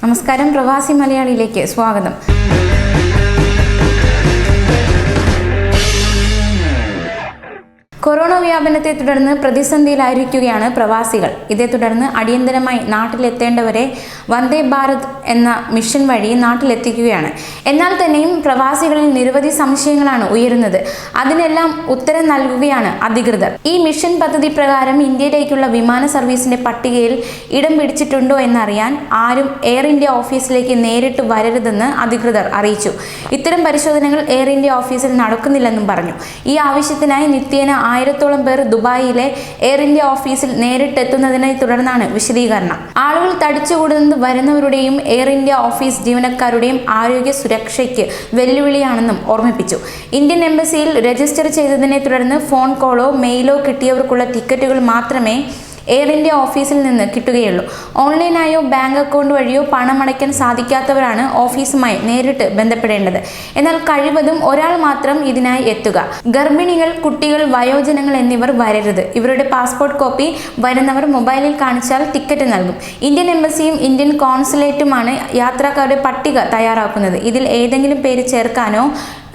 നമസ്കാരം, പ്രവാസി മലയാളിയിലേക്ക് സ്വാഗതം. കൊറോണ വ്യാപനത്തെ തുടർന്ന് പ്രതിസന്ധിയിലായിരിക്കുകയാണ് പ്രവാസികൾ. ഇതേ തുടർന്ന് അടിയന്തരമായി നാട്ടിലെത്തേണ്ടവരെ വന്ദേ ഭാരത് എന്ന മിഷൻ വഴി നാട്ടിലെത്തിക്കുകയാണ്. എന്നാൽ തന്നെയും പ്രവാസികളിൽ നിരവധി സംശയങ്ങളാണ് ഉയരുന്നത്. അതിനെല്ലാം ഉത്തരം നൽകുകയാണ് അധികൃതർ. ഈ മിഷൻ പദ്ധതി പ്രകാരം ഇന്ത്യയിലേക്കുള്ള വിമാന സർവീസിന്റെ പട്ടികയിൽ ഇടം പിടിച്ചിട്ടുണ്ടോ എന്നറിയാൻ ആരും എയർ ഇന്ത്യ ഓഫീസിലേക്ക് നേരിട്ട് വരരുതെന്ന് അധികൃതർ അറിയിച്ചു. ഇത്തരം പരിശോധനകൾ എയർ ഇന്ത്യ ഓഫീസിൽ നടക്കുന്നില്ലെന്നും പറഞ്ഞു. ഈ ആവശ്യത്തിനായി നിത്യേന 1000-ഓളം പേർ ദുബായിലെ എയർ ഇന്ത്യ ഓഫീസിൽ നേരിട്ടെത്തുന്നതിനെ തുടർന്നാണ് വിശദീകരണം. ആളുകൾ തടിച്ചുകൂടുന്നത് വരുന്നവരുടെയും എയർ ഇന്ത്യ ഓഫീസ് ജീവനക്കാരുടെയും ആരോഗ്യ സുരക്ഷയ്ക്ക് വെല്ലുവിളിയാണെന്നും ഓർമ്മിപ്പിച്ചു. ഇന്ത്യൻ എംബസിയിൽ രജിസ്റ്റർ ചെയ്തതിനെ തുടർന്ന് ഫോൺ കോളോ മെയിലോ കിട്ടിയവർക്കുള്ള ടിക്കറ്റുകൾ മാത്രമേ എയർ ഇന്ത്യ ഓഫീസിൽ നിന്ന് കിട്ടുകയുള്ളൂ. ഓൺലൈനായോ ബാങ്ക് അക്കൗണ്ട് വഴിയോ പണമടയ്ക്കാൻ സാധിക്കാത്തവരാണ് ഓഫീസുമായി നേരിട്ട് ബന്ധപ്പെടേണ്ടത്. എന്നാൽ കഴിവതും ഒരാൾ മാത്രം ഇതിനായി എത്തുക. ഗർഭിണികൾ, കുട്ടികൾ, വയോജനങ്ങൾ എന്നിവർ വരരുത്. ഇവരുടെ പാസ്പോർട്ട് കോപ്പി വരുന്നവർ മൊബൈലിൽ കാണിച്ചാൽ ടിക്കറ്റ് നൽകും. ഇന്ത്യൻ എംബസിയും ഇന്ത്യൻ കോൺസുലേറ്റുമാണ് യാത്രക്കാരുടെ പട്ടിക തയ്യാറാക്കുന്നത്. ഇതിൽ ഏതെങ്കിലും പേര് ചേർക്കാനോ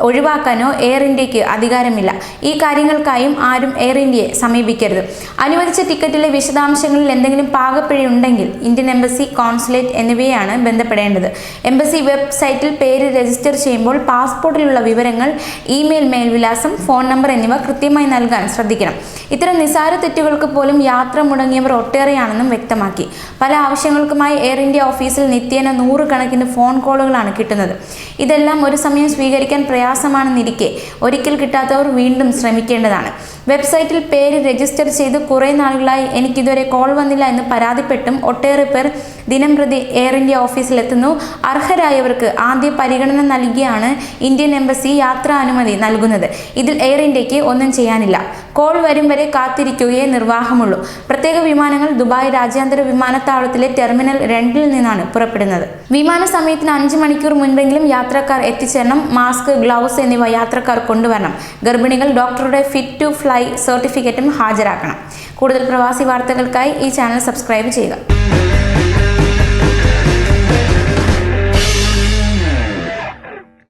ഒഴിവാക്കാനോ എയർ ഇന്ത്യക്ക് അധികാരമില്ല. ഈ കാര്യങ്ങൾക്കായും ആരും എയർ ഇന്ത്യയെ സമീപിക്കരുത്. അനുവദിച്ച ടിക്കറ്റിലെ വിശദാംശങ്ങളിൽ എന്തെങ്കിലും പാകപ്പിഴയുണ്ടെങ്കിൽ ഇന്ത്യൻ എംബസി, കോൺസുലേറ്റ് എന്നിവയാണ് ബന്ധപ്പെടേണ്ടത്. എംബസി വെബ്സൈറ്റിൽ പേര് രജിസ്റ്റർ ചെയ്യുമ്പോൾ പാസ്പോർട്ടിലുള്ള വിവരങ്ങൾ, ഇമെയിൽ മേൽവിലാസം, ഫോൺ നമ്പർ എന്നിവ കൃത്യമായി നൽകാൻ ശ്രദ്ധിക്കണം. ഇത്തരം നിസ്സാര തെറ്റുകൾക്ക് പോലും യാത്ര മുടങ്ങിയവർ ഒട്ടേറെയാണെന്നും വ്യക്തമാക്കി. പല ആവശ്യങ്ങൾക്കുമായി എയർ ഇന്ത്യ ഓഫീസിൽ നിത്യേന 100 കണക്കിന് ഫോൺ കോളുകളാണ് കിട്ടുന്നത്. ഇതെല്ലാം ഒരു സമയം സ്വീകരിക്കാൻ പ്രയാസമാണെന്നിരിക്കെ ഒരിക്കൽ കിട്ടാത്തവർ വീണ്ടും ശ്രമിക്കേണ്ടതാണ്. വെബ്സൈറ്റിൽ പേര് രജിസ്റ്റർ ചെയ്ത് കുറേ നാളുകളായി എനിക്കിതുവരെ കോൾ വന്നില്ല എന്ന് പരാതിപ്പെട്ടും ഒട്ടേറെ പേർ ദിനംപ്രതി എയർ ഇന്ത്യ ഓഫീസിലെത്തുന്നു. അർഹരായവർക്ക് ആദ്യ പരിഗണന നൽകിയാണ് ഇന്ത്യൻ എംബസി യാത്രാ അനുമതി നൽകുന്നത്. ഇതിൽ എയർ ഇന്ത്യക്ക് ഒന്നും ചെയ്യാനില്ല. കോൾ വരും വരെ കാത്തിരിക്കുകയേ നിർവാഹമുള്ളൂ. പ്രത്യേക വിമാനങ്ങൾ ദുബായ് രാജ്യാന്തര വിമാനത്താവളത്തിലെ ടെർമിനൽ 2 നിന്നാണ് പുറപ്പെടുന്നത്. വിമാന സമയത്തിന് 5 മണിക്കൂർ മുൻപെങ്കിലും യാത്രക്കാർ എത്തിച്ചേരണം. മാസ്ക്, ഗ്ലൗസ് എന്നിവ യാത്രക്കാർ കൊണ്ടുവരണം. ഗർഭിണികൾ ഡോക്ടറുടെ ഫിറ്റ് ടു ഫ്ലൈ സർട്ടിഫിക്കറ്റും ഹാജരാക്കണം. കൂടുതൽ പ്രവാസി വാർത്തകൾക്കായി ഈ ചാനൽ സബ്സ്ക്രൈബ് ചെയ്യുക.